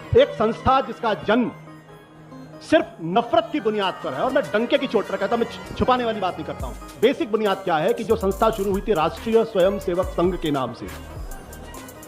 एक संस्था जिसका जन्म सिर्फ नफरत की बुनियाद पर है, और मैं डंके की चोट पर कहता हूं, मैं छुपाने वाली बात नहीं करता हूं। बेसिक बुनियाद क्या है कि जो संस्था शुरू हुई थी राष्ट्रीय स्वयंसेवक संघ के नाम से,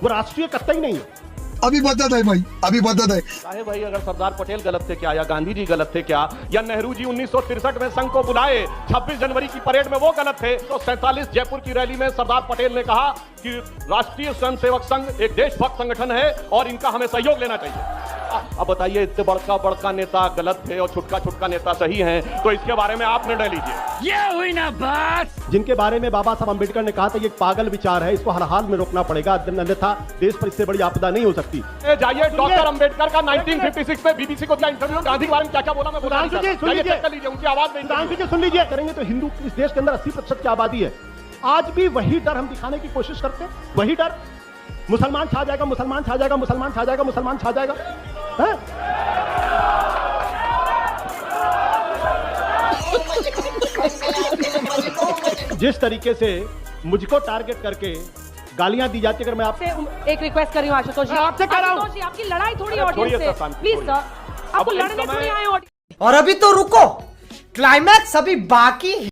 वो राष्ट्रीय कत्ता ही नहीं है। अभी बदत है भाई, अभी बदत है। चाहे भाई अगर सरदार पटेल गलत थे क्या, या गांधी जी गलत थे क्या, या नेहरू जी 1963 में संघ को बुलाए 26 जनवरी की परेड में वो गलत थे, तो 47 जयपुर की रैली में सरदार पटेल ने कहा कि राष्ट्रीय स्वयंसेवक संघ एक देशभक्त संगठन है और इनका हमें सहयोग लेना चाहिए। अब बताइए, इतने बड़का बड़का नेता गलत थे और छुटका छुटका नेता सही हैं, तो इसके बारे में आप निर्णय लीजिए। ये हुई ना बात। जिनके बारे में बाबा साहब अंबेडकर ने कहा था ये एक पागल विचार है, इसको हर हाल में रोकना पड़ेगा, अन्यथा देश पर इससे बड़ी आपदा नहीं हो सकती। जाइए डॉक्टर अंबेडकर का 1956 में बीबीसी को दिया इंटरव्यू, गांधी के बारे में क्या क्या बोला मैं बोला नहीं सकता। उनकी आवाज में सुन लीजिए। करेंगे तो हिंदू इस देश के अंदर 80% की आबादी है। आज भी वही डर हम दिखाने की कोशिश करते हैं, वही डर, मुसलमान छा जाएगा, मुसलमान छा जाएगा, मुसलमान छा जाएगा, मुसलमान छा जाएगा। जिस तरीके से मुझको टारगेट करके गालियां दी जाती है, अगर मैं आपसे एक रिक्वेस्ट कर रही हूँ आशुतोष जी, आपसे कह रहा हूं, आशुतोष जी आपकी लड़ाई थोड़ी ऑडियंस से, प्लीज सर, आपको लड़ने थोड़ी आए ऑडियंस। और अभी तो रुको, क्लाइमैक्स अभी बाकी है।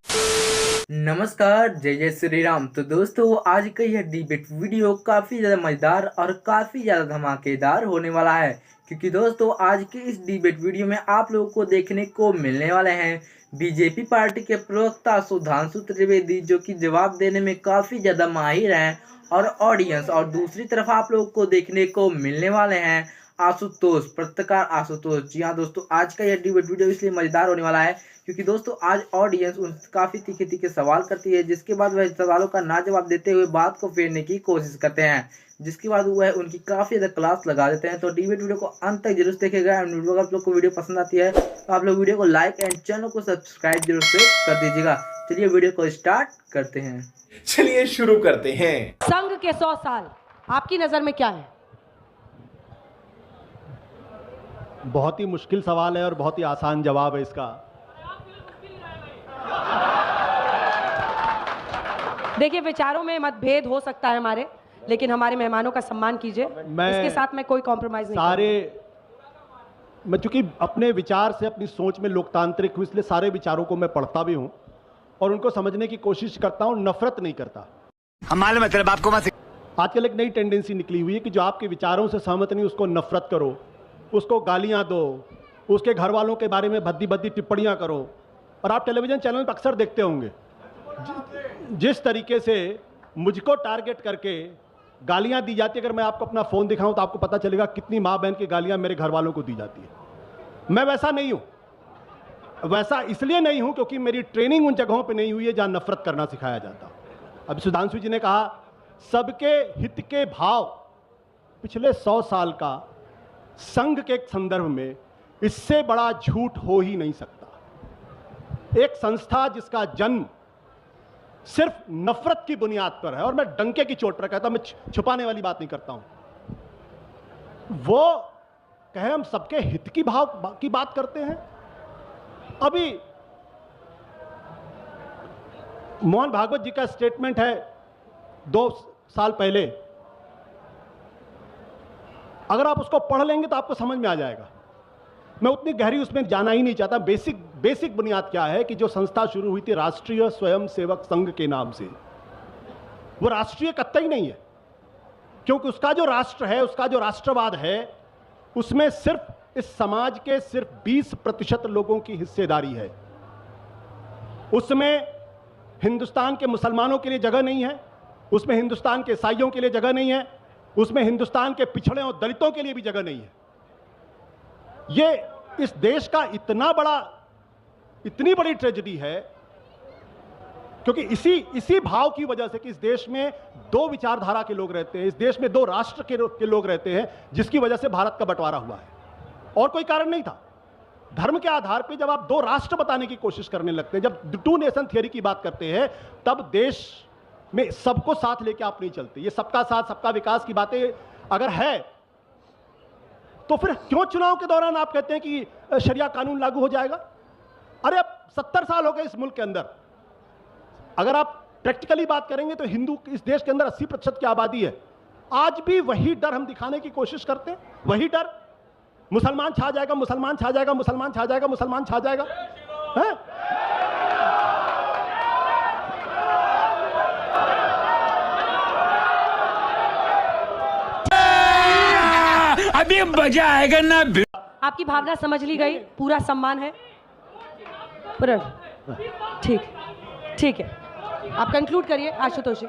नमस्कार, जय जय श्री राम। तो दोस्तों आज का यह डिबेट वीडियो काफी ज्यादा मजेदार और काफी ज्यादा धमाकेदार होने वाला है, क्योंकि दोस्तों आज के इस डिबेट वीडियो में आप लोगों को देखने को मिलने वाले हैं बीजेपी पार्टी के प्रवक्ता सुधांशु त्रिवेदी, जो कि जवाब देने में काफी ज्यादा माहिर हैं, और ऑडियंस, और दूसरी तरफ आप लोगों को देखने को मिलने वाले हैं आशुतोष, पत्रकार आशुतोष। जी हाँ दोस्तों, आज का यह डिबेट वीडियो इसलिए मजेदार होने वाला है क्योंकि दोस्तों आज ऑडियंस उनसे काफी तीखे तीखे सवाल करती है, जिसके बाद वह सवालों का ना जवाब देते हुए बात को फेरने की कोशिश करते हैं, जिसके बाद वह उनकी काफी ज्यादा क्लास लगा देते हैं। तो डिबेट वीडियो को अंत तक जरूर देखेगा। वीडियो आप लोग को वीडियो पसंद आती है तो आप लोग वीडियो को लाइक एंड चैनल को सब्सक्राइब जरूर से कर दीजिएगा। चलिए वीडियो को स्टार्ट करते हैं। चलिए शुरू करते हैं। संघ के 100 साल आपकी नजर में क्या है? बहुत ही मुश्किल सवाल है और बहुत ही आसान जवाब है इसका। देखिए, विचारों में मतभेद हो सकता है हमारे, लेकिन हमारे मेहमानों का सम्मान कीजिए। इसके साथ मैं कोई कॉम्प्रोमाइज नहीं मैं चूंकि अपने विचार से, अपनी सोच में लोकतांत्रिक हूं, इसलिए सारे विचारों को मैं पढ़ता भी हूं और उनको समझने की कोशिश करता हूं, नफरत नहीं करता। हमारे मतलब आपको मत। आजकल एक नई टेंडेंसी निकली हुई है कि जो आपके विचारों से सहमत नहीं उसको नफरत करो, उसको गालियां दो, उसके घर वालों के बारे में भद्दी भद्दी टिप्पणियां करो। और आप टेलीविजन चैनल पर अक्सर देखते होंगे जिस तरीके से मुझको टारगेट करके गालियां दी जाती है। अगर मैं आपको अपना फोन दिखाऊं तो आपको पता चलेगा कितनी माँ बहन की गालियां मेरे घर वालों को दी जाती है। मैं वैसा नहीं हूं। वैसा इसलिए नहीं हूं क्योंकि मेरी ट्रेनिंग उन जगहों पे नहीं हुई है जहां नफरत करना सिखाया जाता। अब सुधांशु जी ने कहा सबके हित के भाव, पिछले 100 साल का संघ के संदर्भ में इससे बड़ा झूठ हो ही नहीं सकता। एक संस्था जिसका जन्म सिर्फ नफरत की बुनियाद पर है, और मैं डंके की चोट पर कहता हूं, मैं छुपाने वाली बात नहीं करता हूं। वो कहे हम सबके हित की भाव की बात करते हैं। अभी मोहन भागवत जी का स्टेटमेंट है 2 साल पहले, अगर आप उसको पढ़ लेंगे तो आपको समझ में आ जाएगा। मैं उतनी गहरी उसमें जाना ही नहीं चाहता। बेसिक बुनियाद क्या है कि जो संस्था शुरू हुई थी राष्ट्रीय स्वयंसेवक संघ के नाम से, वो राष्ट्रीय कत्ता ही नहीं है, क्योंकि उसका जो राष्ट्र है, उसका जो राष्ट्रवाद है, उसमें सिर्फ इस समाज के सिर्फ 20% लोगों की हिस्सेदारी है। उसमें हिंदुस्तान के मुसलमानों के लिए जगह नहीं है, उसमें हिंदुस्तान के ईसाइयों के लिए जगह नहीं है, उसमें हिंदुस्तान के पिछड़े और दलितों के लिए भी जगह नहीं है। ये इस देश का इतनी बड़ी ट्रेजेडी है, क्योंकि इसी भाव की वजह से कि इस देश में 2 विचारधारा के लोग रहते हैं, इस देश में 2 राष्ट्र के लोग रहते हैं, जिसकी वजह से भारत का बंटवारा हुआ है, और कोई कारण नहीं था। धर्म के आधार पे जब आप 2 राष्ट्र बताने की कोशिश करने लगते हैं, जब 2 नेशन थियरी की बात करते हैं, तब देश में सबको साथ लेके आप नहीं चलते। ये सबका साथ सबका विकास की बातें अगर है तो फिर क्यों चुनाव के दौरान आप कहते हैं कि शरिया कानून लागू हो जाएगा? अरे अब 70 साल हो गए इस मुल्क के अंदर। अगर आप प्रैक्टिकली बात करेंगे तो हिंदू इस देश के अंदर 80% की आबादी है। आज भी वही डर हम दिखाने की कोशिश करते हैं, वही डर, मुसलमान छा जाएगा, मुसलमान छा जाएगा, मुसलमान छा जाएगा, मुसलमान छा जाएगा, हैं? अभी मजा आएगा ना। आपकी भावना समझ ली गई, पूरा सम्मान है। पूरा ठीक, ठीक है, आप कंक्लूड करिए आशुतोष जी।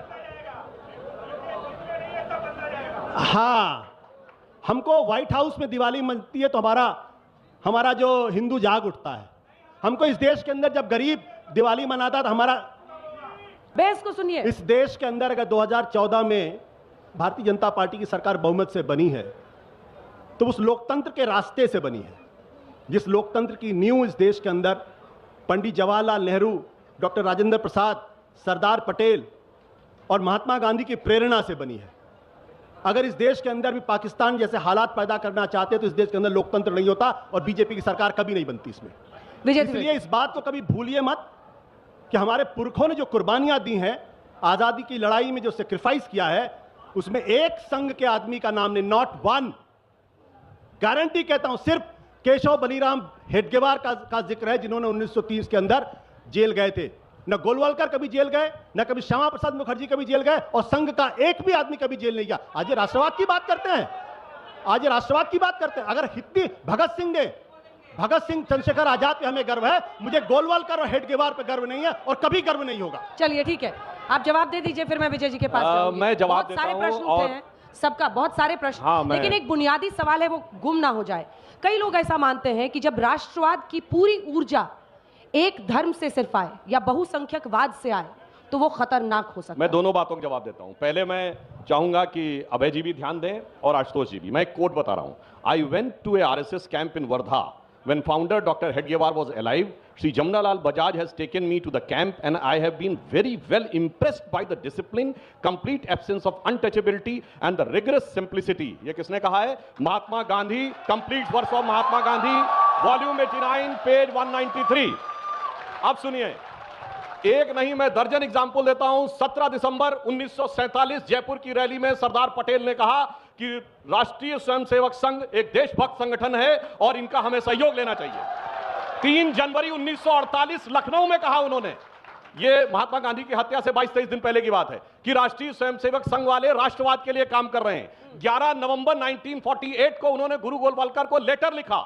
हाँ, हमको व्हाइट हाउस में दिवाली मनती है तो हमारा जो हिंदू जाग उठता है। हमको इस देश के अंदर जब गरीब दिवाली मनाता है तो हमारा बहस को सुनिए। इस देश के अंदर अगर 2014 में भारतीय जनता पार्टी की सरकार बहुमत से बनी है तो उस लोकतंत्र के रास्ते से बनी है, जिस लोकतंत्र की नींव इस देश के अंदर पंडित जवाहरलाल नेहरू, डॉक्टर राजेंद्र प्रसाद, सरदार पटेल और महात्मा गांधी की प्रेरणा से बनी है। अगर इस देश के अंदर भी पाकिस्तान जैसे हालात पैदा करना चाहते हैं तो इस देश के अंदर लोकतंत्र नहीं होता और बीजेपी की सरकार कभी नहीं बनती इसमें। इसलिए इस बात को कभी भूलिए मत कि हमारे पुरखों ने जो कुर्बानियां दी हैं, आजादी की लड़ाई में जो सेक्रीफाइस किया है, उसमें एक संघ के आदमी का नाम नहीं, नॉट वन, गारंटी कहता हूं, सिर्फ केशव बलीराम हेडगेवार का जिक्र है जिन्होंने 1930 के अंदर जेल गए थे। न गोलवलकर कभी जेल गए, न कभी श्यामा प्रसाद मुखर्जी कभी जेल गए, और संघ का एक भी आदमी कभी जेल नहीं गया। आज ये राष्ट्रवाद की बात करते हैं, आज ये राष्ट्रवाद की बात करते हैं। अगर इतनी भगत सिंह चंद्रशेखर आजाद पे हमें गर्व है, मुझे गोलवलकर और हेडगेवार पे गर्व नहीं है और कभी गर्व नहीं होगा। चलिए ठीक है, आप जवाब दे दीजिए, फिर मैं विजय जी के पास जाऊंगी। मैं जवाब बहुत सारे प्रश्न उठे हैं सबका, बहुत सारे प्रश्न। हाँ, लेकिन एक बुनियादी सवाल है, वो गुम ना हो जाए। कई लोग ऐसा मानते हैं कि जब राष्ट्रवाद की पूरी ऊर्जा एक धर्म से सिर्फ आए या बहुसंख्यकवाद से आए तो वो खतरनाक हो सकता है। मैं दोनों बातों का जवाब देता हूं। पहले मैं चाहूंगा कि अभय जी भी ध्यान दें और आशुतोष जी भी। मैं एक कोट बता रहा हूं। I went to a RSS camp in Wardha when founder Dr. Hedgewar was alive. Shri Jamnalal Bajaj has taken me to the camp and I have been very well impressed by the discipline, complete absence of untouchability and the rigorous simplicity. ये किसने कहा है? Mahatma Gandhi, complete works of Mahatma Gandhi, volume 89, page 193. अब सुनिए, एक नहीं मैं दर्जन एग्जाम्पल देता हूं। 17 दिसंबर 1947 जयपुर की रैली में सरदार पटेल ने कहा कि राष्ट्रीय स्वयंसेवक संघ एक देशभक्त संगठन है और इनका हमें सहयोग लेना चाहिए। 3 जनवरी 1948 लखनऊ में कहा उन्होंने, ये महात्मा गांधी की हत्या से 22-23 दिन पहले की बात है, कि राष्ट्रीय स्वयंसेवक संघ वाले राष्ट्रवाद के लिए काम कर रहे हैं। 11 नवंबर 1948 को उन्होंने गुरु गोलवलकर को लेटर लिखा।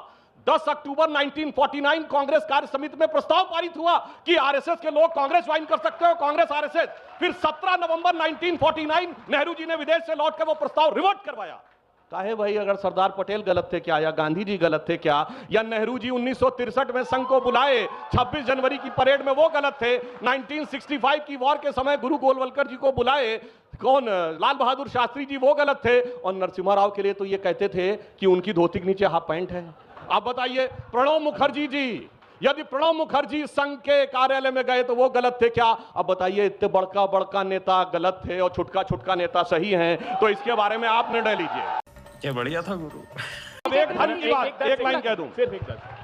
10 अक्टूबर 1949 कांग्रेस कार्य समिति में प्रस्ताव पारित हुआ कि आरएसएस के लोग कांग्रेस ज्वाइन कर सकते हो, कांग्रेस आरएसएस। फिर 17 नवंबर 1949 नेहरू जी ने विदेश से लौटकर वो प्रस्ताव रिवर्ट करवाया। काहे भाई, अगर सरदार पटेल गलत थे क्या, या गांधी जी गलत थे क्या, या नेहरू जी 1963 में संघ को बुलाए, 26 जनवरी की परेड में वो गलत थे, 1965 की वॉर के समय गुरु गोलवलकर जी को बुलाए कौन, लाल बहादुर शास्त्री जी, वो गलत थे। और नरसिम्हा राव के लिए तो ये कहते थे कि उनकी धोती के नीचे हाफ पैंट है। आप बताइए, प्रणब मुखर्जी जी, यदि प्रणब मुखर्जी संघ के कार्यालय में गए तो वो गलत थे क्या? अब बताइए, इतने बड़का बड़का नेता गलत थे और छुटका छुटका नेता सही हैं, तो इसके बारे में आप निर्णय लीजिए। क्या बढ़िया था गुरु। अब एक धर्म की बात, एक लाइन कह दूं,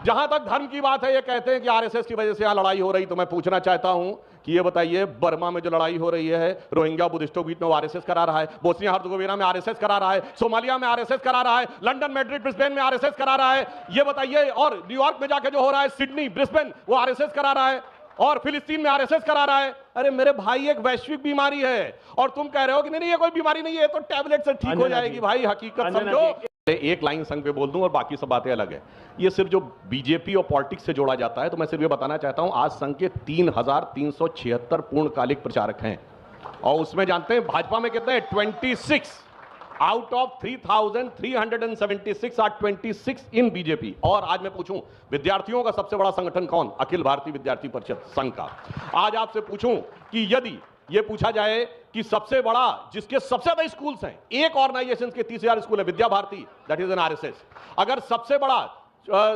जहां तक धर्म की बात है, ये कहते हैं कि आरएसएस की वजह से यहां लड़ाई हो रही, तो मैं पूछना चाहता हूं कि ये बताइए, बर्मा में जो लड़ाई हो रही है, रोहिंग्या बुद्धिस्टों के बीच में, वो आरएसएस करा रहा है। बोस्निया हर्जगोविना में आरएसएस करा रहा है। सोमालिया में आरएसएस करा रहा है। लंदन, मैड्रिड, ब्रिस्बेन में आरएसएस करा रहा है। ये बताइए, और न्यूयॉर्क में जाके जो हो रहा है, सिडनी, ब्रिस्बेन, वो आरएसएस करा रहा है। और फिलिस्तीन में आरएसएस करा रहा है। अरे मेरे भाई, एक वैश्विक बीमारी है और तुम कह रहे हो कि नहीं ये कोई बीमारी नहीं है, तो टैबलेट से ठीक हो जाएगी। भाई हकीकत समझो। एक लाइन संघ पे बोल दूं और बाकी सब बातें अलग है। ये सिर्फ जो बीजेपी और पॉलिटिक्स से जोड़ा जाता है, तो मैं सिर्फ ये बताना चाहता हूं, आज संघ के 3376 पूर्णकालिक प्रचारक हैं और उसमें जानते हैं भाजपा में कितने हैं? 26 out of 3376 are 26 in BJP. और आज मैं पूछूं, विद्यार्थियों का सबसे बड़ा संगठन कौन? अखिल भारतीय विद्यार्थी परिषद संघ का। आज आपसे पूछूं कि यदि ये पूछा जाए कि सबसे बड़ा, जिसके सबसे ज्यादा स्कूल्स हैं, एक ऑर्गेनाइजेशन के 30,000 स्कूल है, Vidya Bharati, that is an RSS. अगर सबसे बड़ा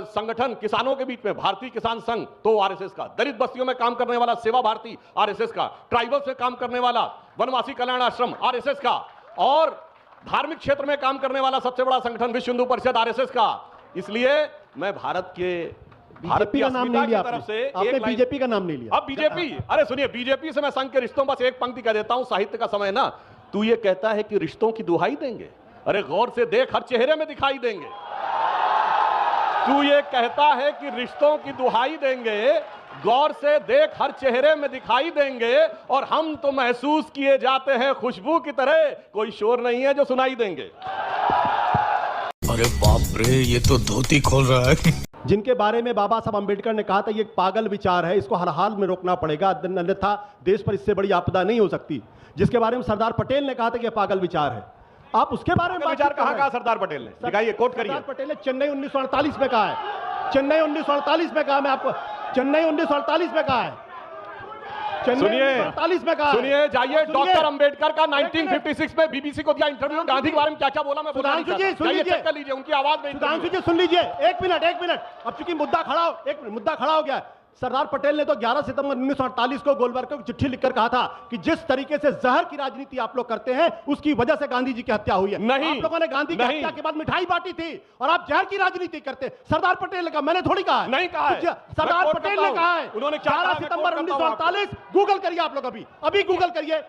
संगठन किसानों के बीच में भारतीय किसान संघ, तो आरएसएस का। दलित बस्तियों में काम करने वाला सेवा भारती, आरएसएस का। ट्राइबल्स में काम करने वाला वनवासी कल्याण आश्रम, आरएसएस का। और धार्मिक क्षेत्र में काम करने वाला सबसे बड़ा संगठन विश्व हिंदू परिषद, आरएसएस का। इसलिए मैं भारत बीजेपी का नाम नहीं लिया आपने बीजेपी का नाम नहीं लिया। अब बीजेपी, अरे सुनिए, बीजेपी से मैं संघ के रिश्तों, बस एक पंक्ति कह देता हूं, साहित्य का समय ना। तू ये कहता है कि रिश्तों की दुहाई देंगे, अरे गौर से देख, हर चेहरे में दिखाई देंगे। तू ये कहता है कि रिश्तों की दुहाई देंगे, गौर से देख हर चेहरे में दिखाई देंगे, और हम तो महसूस किए जाते हैं खुशबू की तरह, कोई शोर नहीं है जो सुनाई देंगे। अरे बाप रे, ये तो धोती खोल रहा है। जिनके बारे में बाबा साहब अंबेडकर ने कहा था ये एक पागल विचार है, इसको हर हाल में रोकना पड़ेगा, अन्यथा देश पर इससे बड़ी आपदा नहीं हो सकती। जिसके बारे में सरदार पटेल ने कहा था कि यह पागल विचार है, आप उसके बारे में विचार कहा सरदार पटेल ने? दिखाइए, कोट करिए। सरदार पटेल ने चेन्नई 1948 में कहा है, चेन्नई 1948 में कहा, मैं आपको चेन्नई 1948 में कहा है, सुनिए, 1948 में कहा। सुनिए, जाइए डॉक्टर अंबेडकर का 1956 में बीबीसी को दिया इंटरव्यू, गांधी के बारे में क्या क्या बोला मैं सुधांशु जी सुन लीजिए, चेक कर लीजिए उनकी आवाज में। सुधांशु जी सुन लीजिए, एक मिनट, अब चूंकि मुद्दा खड़ा हो गया। सरदार पटेल ने तो 11 सितंबर 1948 को गोलवलकर को चिट्ठी लिखकर कहा था कि जिस तरीके से जहर की राजनीति आप लोग करते हैं उसकी वजह से गांधी जी की हत्या हुई है। नहीं, आप लोगों ने गांधी की हत्या के बाद मिठाई बांटी थी और आप जहर की राजनीति करते हैं। सरदार पटेल ने कहा, मैंने थोड़ी कहा है, नहीं कहा है, सरदार पटेल ने कहा है। उन्होंने 11 सितंबर 1948 गूगल करिए, आप लोग अभी गूगल करिए,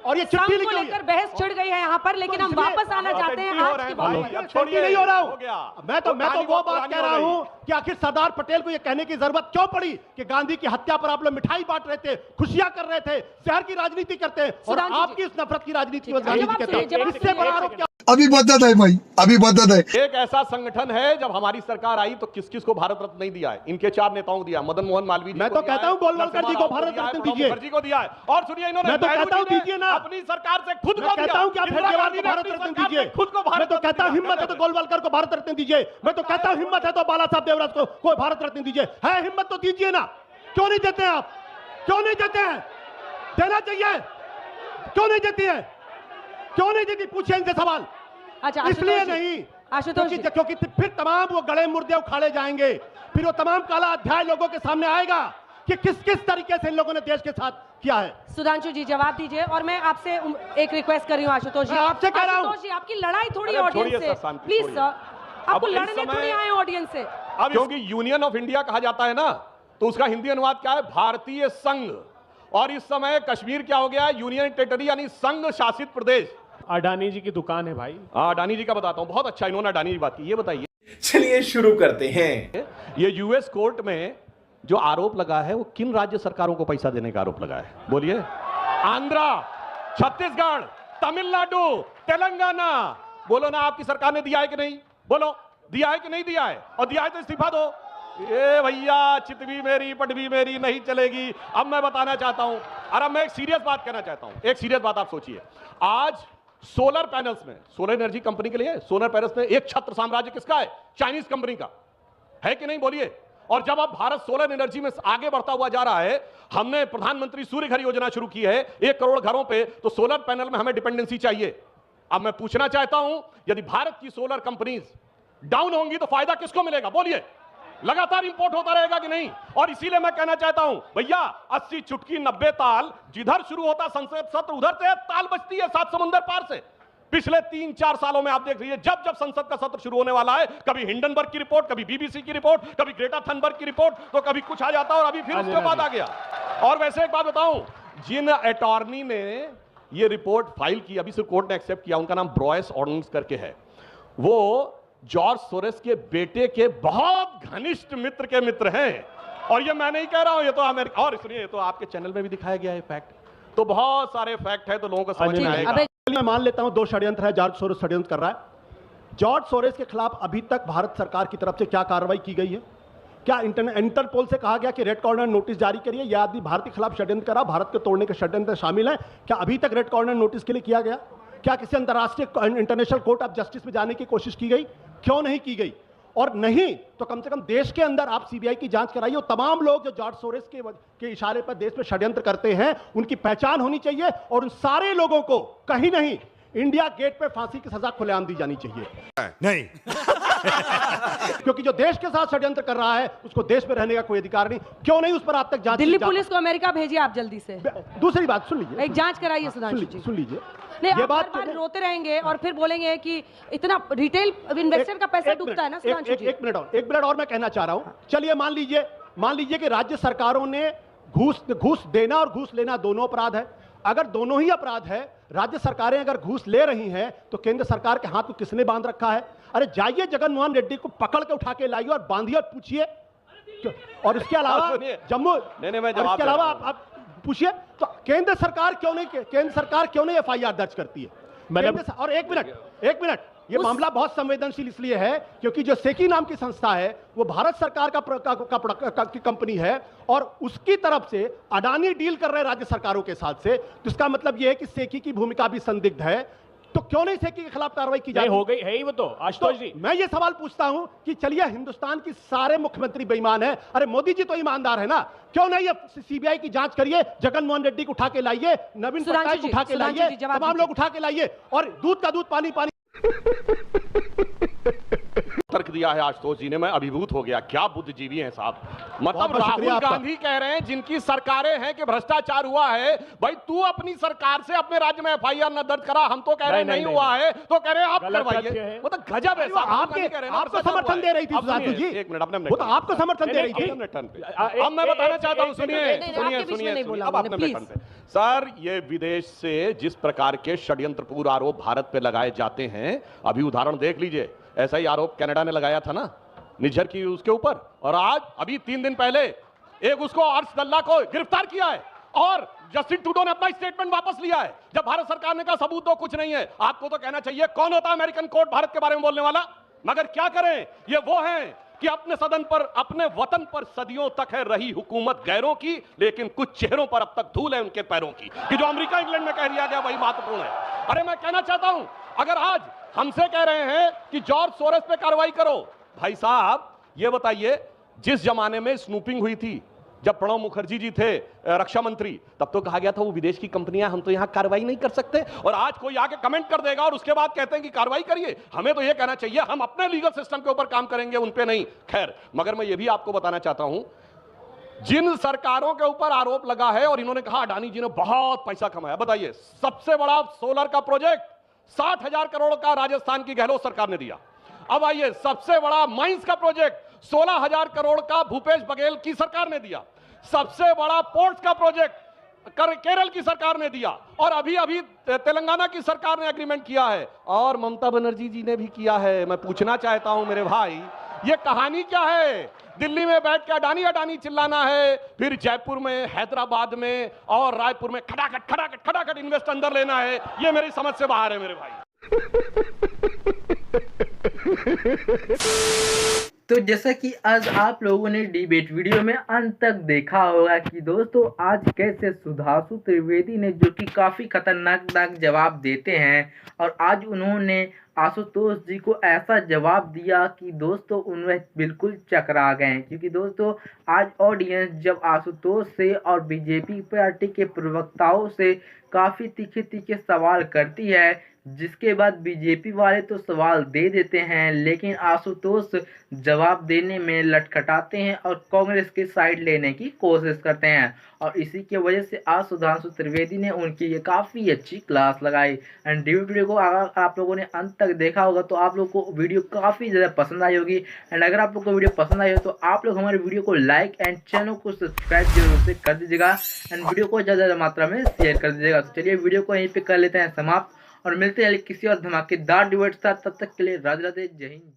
और ये चिट्ठी लिखी हुई है। बहस छिड़ गई है यहाँ पर, लेकिन हम वापस आना चाहते हैं आज की बात। छोड़िए, नहीं हो रहा हूँ मैं तो वो बात कह रहा हूँ कि आखिर सरदार पटेल को ये कहने की जरूरत क्यों पड़ी कि गांधी की हत्या पर आप लोग मिठाई बांट रहे थे, खुशियां कर रहे थे, शहर की राजनीति करते हैं, और आपकी इस नफरत की राजनीति गांधी जी कहते हैं। इससे बड़ा आरोप क्या? अभी बदत है भाई, अभी बदत है। एक ऐसा संगठन है, जब हमारी सरकार आई तो किस किस को भारत रत्न नहीं दिया है? इनके 4 नेताओं को दिया, मदन मोहन मालवीय जी मैं तो कहता हूं गोलवलकर जी को भारत रत्न दीजिए, मुखर्जी को दिया है, और सुनिए इन्होंने मैं तो कहता हूं दीजिए ना, अपनी सरकार से खुद मैं कहता हूं कि आप हेडगेवार को भारत रत्न दीजिए, खुद को मैं तो कहता हूं हिम्मत है तो गोलवलकर को भारत रत्न दीजिए, मैं तो कहता हूं हिम्मत है तो बाला साहब देवराज को भारत रत्न दीजिए। है हिम्मत तो दीजिए ना, क्यों नहीं देते आप? क्यों नहीं देते हैं? देना चाहिए, क्यों नहीं देती है? क्यों नहीं देती? पूछिए इनसे सवाल। अच्छा, इसलिए नहीं क्योंकि फिर तमाम वो गड़े मुर्दे उखाड़े जाएंगे, फिर वो तमाम काला अध्याय लोगों के सामने आएगा कि किस किस तरीके से इन लोगों ने देश के साथ किया है। सुधांशु जी जवाब दीजिए, और मैं आपसे एक रिक्वेस्ट कर रही हूँ आशुतोष जी, आपसे कह रहा हूँ, आशुतोष जी आपकी लड़ाई थोड़ी ऑडियंस से, प्लीज सर, आपको लड़ने थोड़ी आए ऑडियंस से। अब क्योंकि यूनियन ऑफ इंडिया कहा जाता है ना, तो उसका हिंदी अनुवाद क्या है? भारतीय संघ। और इस समय कश्मीर क्या हो गया? यूनियन टेरिटरी, यानी संघ शासित प्रदेश। अडानी जी की दुकान है भाई। अडानी जी का बताता हूं, बहुत अच्छा इन्होंने अडानी जी बात की। ये बताइए, चलिए शुरू करते हैं। ये यूएस कोर्ट में जो आरोप लगा है वो किन राज्य सरकारों को पैसा देने का आरोप लगा है? बोलिए। आंध्रा, छत्तीसगढ़, तमिलनाडु, तेलंगाना। बोलो ना, आपकी सरकार ने दिया है कि नहीं? बोलो, दिया है कि नहीं दिया है? और दिया है तो इस्तीफा दो। ये भैया चितवी मेरी पटवी मेरी नहीं चलेगी। अब मैं बताना चाहता हूं, और अब मैं एक सीरियस बात कहना चाहता हूं, एक सीरियस बात आप सोचिए। आज सोलर पैनल्स में, सोलर एनर्जी कंपनी के लिए सोलर पैनल्स में एक छत्र साम्राज्य किसका है? चाइनीज कंपनी का है कि नहीं? बोलिए। और जब अब भारत सोलर एनर्जी में आगे बढ़ता हुआ जा रहा है, हमने प्रधानमंत्री सूर्य घर योजना शुरू की है 1 करोड़ घरों पे, तो सोलर पैनल में हमें डिपेंडेंसी चाहिए। अब मैं पूछना चाहता हूं, यदि भारत की सोलर कंपनीज डाउन होंगी तो फायदा किसको मिलेगा? बोलिए। लगातार इंपोर्ट होता रहेगा कि नहीं? और इसीलिए मैं कहना चाहता हूं, भैया 80 चुटकी 90 ताल, जिधर शुरू होता संसद सत्र उधर से ताल बजती है 7 समुंदर पार से। पिछले 3-4 सालों में आप देख लीजिए, जब जब संसद का सत्र शुरू होने वाला है, कभी हिंडनबर्ग की रिपोर्ट, कभी बीबीसी की रिपोर्ट, कभी ग्रेटा थनबर्ग की रिपोर्ट, तो कभी कुछ आ जाता और अभी फिर उसके बाद आ गया। और वैसे एक बात बताऊं, जिन अटॉर्नी ने ये रिपोर्ट फाइल की, अभी से कोर्ट ने एक्सेप्ट किया, उनका नाम ब्रॉयस ऑर्डन्स करके है। वो जॉर्ज सोरेस के बेटे के बहुत घनिष्ठ मित्र के मित्र हैं। और ये मैं नहीं कह रहा हूं, ये तो अमेरिका, और सुनिए, ये तो आपके चैनल में भी दिखाया गया है फैक्ट। तो बहुत सारे फैक्ट है, तो लोगों को समझ में आएगा। मैं मान लेता हूं 2 षड्यंत्र है, जॉर्ज सोरेस षड्यंत्र कर रहा है। जॉर्ज सोरेस के खिलाफ अभी तक भारत सरकार की तरफ से क्या कार्रवाई की गई है? क्या इंटरपोल से कहा गया कि रेड कॉर्नर नोटिस जारी करिए? यह आदमी भारत के खिलाफ षड्यंत्र करा, भारत के तोड़ने के षड्यंत्र शामिल है? क्या अभी तक रेड कॉर्नर नोटिस के लिए किया गया? क्या किसी अंतर्राष्ट्रीय इंटरनेशनल कोर्ट ऑफ जस्टिस में जाने की कोशिश की गई? क्यों नहीं की गई? और नहीं तो कम से कम देश के अंदर आप सीबीआई की जांच कराइए। और तमाम लोग जो जॉर्ज सोरेस के इशारे पर देश में षड्यंत्र करते हैं, उनकी पहचान होनी चाहिए, और उन सारे लोगों को कहीं नहीं इंडिया गेट पे फांसी की सजा खुलेआम दी जानी चाहिए। नहीं क्योंकि जो देश के साथ षड्यंत्र कर रहा है उसको देश में रहने का कोई अधिकार नहीं। क्यों नहीं उस पर आप तक जांच? दिल्ली पुलिस को अमेरिका भेजिए आप जल्दी से। दूसरी बात सुन लीजिए, एक जांच कराइए सुधांशु जी। सुन लीजिए, नहीं, ये बात बार रोते रहेंगे और फिर बोलेंगे कि इतना रिटेल इन्वेस्टर का पैसा डूबता है ना सुधांशु जी। एक मिनट और मैं कहना चाह रहा हूं। चलिए मान लीजिए कि राज्य सरकारों ने घूस देना और घूस लेना दोनों अपराध है। अगर दोनों ही अपराध है, राज्य सरकारें अगर घूस ले रही हैं तो केंद्र सरकार के हाथ को किसने बांध रखा है? अरे जाइए जगनमोहन रेड्डी को पकड़ के उठा के लाइए और बांधिए और पूछिए। और इसके अलावा जम्मू, इसके अलावा आप पूछिए तो केंद्र सरकार क्यों नहीं एफआईआर दर्ज करती है? और एक मिनट, ये मामला बहुत संवेदनशील इसलिए है क्योंकि जो सेकी नाम की संस्था है वो भारत सरकार की कंपनी है और उसकी तरफ से अडानी डील कर रहे हैं राज्य सरकारों के साथ से, तो इसका मतलब ये है कि सेकी की भूमिका भी संदिग्ध है। तो क्यों नहीं सेकी के खिलाफ कार्रवाई की जाए? हो गई है ही वो तो आशुतोष जी। मैं ये सवाल पूछता हूं कि चलिए हिंदुस्तान की सारे मुख्यमंत्री बेईमान हैं, अरे मोदी जी तो ईमानदार है ना, क्यों नहीं सीबीआई की जांच करिए, जगनमोहन रेड्डी को उठा के लाइए, नवीन पटनायक को उठा के लाइए, तमाम लोग उठा के लाइए और दूध का दूध पानी पानी। तर्क दिया है आशुतोष जी ने, मैं अभिभूत हो गया। क्या बुद्धिजीवी हैं साहब। मतलब बहुत राहुल गांधी कह रहे हैं जिनकी सरकारें हैं कि भ्रष्टाचार हुआ है, भाई तू अपनी सरकार से अपने राज्य में एफआईआर न दर्ज करा, हम तो कह रहे हैं नहीं हुआ है, तो कह रहे हैं आप करवाइए। मतलब गजब है साहब। आपको समर्थन दे रही थी सुधांशु जी, एक मिनट, अपने वो तो आपको समर्थन दे रही थी। अब मैं बताना चाहता हूं, सुनिए अब अपने टर्न पे। सर, ये विदेश से जिस प्रकार के षड्यंत्रपूर्ण आरोप भारत पे लगाए जाते हैं, अभी उदाहरण देख लीजिए, ऐसा ही आरोप कनाडा ने लगाया था ना निज्जर की उसके ऊपर, और आज अभी 3 दिन पहले एक उसको अर्श दल्ला को गिरफ्तार किया है और जस्टिन ट्रूडो ने अपना स्टेटमेंट वापस लिया है जब भारत सरकार ने कहा सबूत दो, कुछ नहीं है। आपको तो कहना चाहिए कौन होता है अमेरिकन कोर्ट भारत के बारे में बोलने वाला, मगर क्या करें, ये वो हैं कि अपने सदन पर, अपने वतन पर सदियों तक है रही हुकूमत गैरों की, लेकिन कुछ चेहरों पर अब तक धूल है उनके पैरों की, कि जो अमेरिका इंग्लैंड में कह दिया गया वही महत्वपूर्ण है। अरे मैं कहना चाहता हूं, अगर आज हमसे कह रहे हैं कि जॉर्ज सोरेस पे कार्रवाई करो, भाई साहब ये बताइए, जिस जमाने में स्नूपिंग हुई थी, जब प्रणब मुखर्जी जी थे रक्षा मंत्री, तब तो कहा गया था वो विदेश की कंपनियां, हम तो यहां कार्रवाई नहीं कर सकते, और आज कोई आके कमेंट कर देगा और उसके बाद कहते हैं कि कार्रवाई करिए। हमें तो ये कहना चाहिए हम अपने लीगल सिस्टम के ऊपर काम करेंगे, उन पे नहीं। खैर, मगर मैं ये भी आपको बताना चाहता हूं, जिन सरकारों के ऊपर आरोप लगा है और इन्होंने कहा अडानी जी ने बहुत पैसा कमाया, बताइए सबसे बड़ा सोलर का प्रोजेक्ट 60,000 करोड़ का राजस्थान की गहलोत सरकार ने दिया। अब आइए, सबसे बड़ा माइंस का प्रोजेक्ट 16,000 करोड़ का भूपेश बघेल की सरकार ने दिया। सबसे बड़ा पोर्ट्स का प्रोजेक्ट केरल की सरकार ने दिया, और अभी अभी तेलंगाना की सरकार ने एग्रीमेंट किया है, और ममता बनर्जी जी ने भी किया है। मैं पूछना चाहता हूं मेरे भाई, ये कहानी क्या है? दिल्ली में बैठ के अडानी अडानी चिल्लाना है, फिर जयपुर में, हैदराबाद में और रायपुर में खटाखट इन्वेस्ट अंदर लेना है, ये मेरी समझ से बाहर है मेरे भाई। तो जैसा कि आज आप लोगों ने डिबेट वीडियो में अंत तक देखा होगा कि दोस्तों आज कैसे सुधांशु त्रिवेदी ने, जो कि काफ़ी खतरनाक जवाब देते हैं, और आज उन्होंने आशुतोष जी को ऐसा जवाब दिया कि दोस्तों उनमें बिल्कुल चकरा गए। क्योंकि दोस्तों आज ऑडियंस जब आशुतोष से और बीजेपी पार्टी के प्रवक्ताओं से काफ़ी तीखे सवाल करती है, जिसके बाद बीजेपी वाले तो सवाल दे देते हैं, लेकिन आशुतोष जवाब देने में लटखटाते हैं और कांग्रेस की साइड लेने की कोशिश करते हैं, और इसी के वजह से आज सुधांशु त्रिवेदी ने उनकी ये काफ़ी अच्छी क्लास लगाई। एंड वीडियो को अगर आप लोगों ने अंत तक देखा होगा तो आप लोग को वीडियो काफ़ी ज़्यादा पसंद आई होगी। एंड अगर आप लोग को वीडियो पसंद आई हो तो आप लोग हमारे वीडियो को लाइक एंड चैनल को सब्सक्राइब जरूर से कर दीजिएगा, एंड वीडियो को ज़्यादा मात्रा में शेयर कर दीजिएगा। तो चलिए वीडियो को यहीं पर कर लेते हैं समाप्त, और मिलते हैं किसी और धमाकेदार डिबेट के साथ। तब तक के लिए राधे राधे, जय हिंद।